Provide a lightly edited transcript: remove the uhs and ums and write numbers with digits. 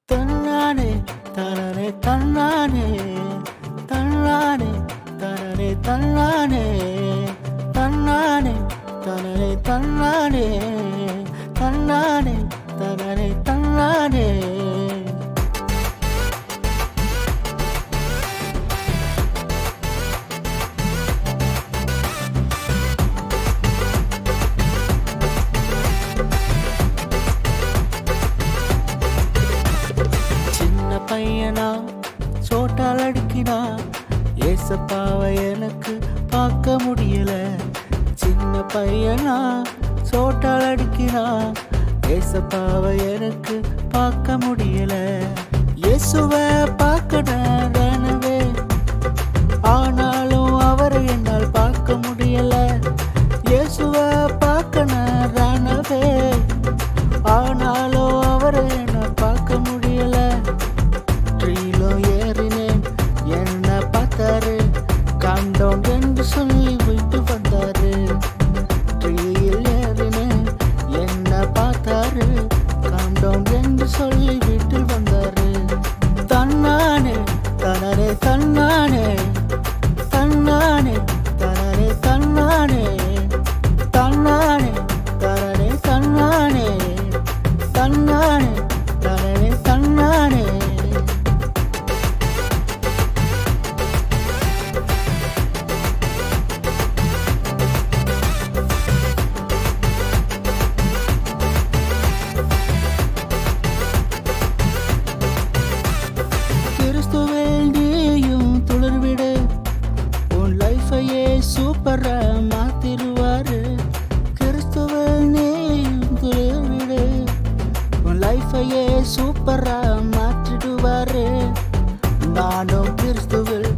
தன்னானே தனனே தன்னானே தன்னானே தனனே தன்னானே தன்னானே தனனே தன்னானே தன்னானே தனனே தன்னானே. பையனா சோட்டால் அடிக்கினா ஏசப்பாவை எனக்கு பார்க்க முடியல. சின்ன பையனா சோட்டால் அடிக்கினா ஏசப்பாவை எனக்கு பார்க்க முடியல. இயேசுவை பார்க்கவே ஆனாலும் அவரை என்னால் பார்க்க முடியல. இயேசுவை பார்க்கவே ஆனாலும் அவரை என்னால் பார்க்க முடியல. என்ன பார்த்தாரு, காண்டோன் என்று சொல்லி விட்டு வந்தாரு. ட்ரீயில் ஏறினேன், என்ன பார்த்தாரு, காண்டோன் என்று சொல்லி விட்டு வந்தாரு. தன்னானே தனரே தன்னானே தன்னானே தனரே தன்னானே தன்னானே தனரே தன்னானே தன்னானே தனரே தன்னானே. சூப்பரா மாத்திருவாரு கிறிஸ்துவை, நீயும் துளிர்விடு, உன் லைஃபையே சூப்பரா மாற்றிடுவாரு. நானும் கிறிஸ்துவில்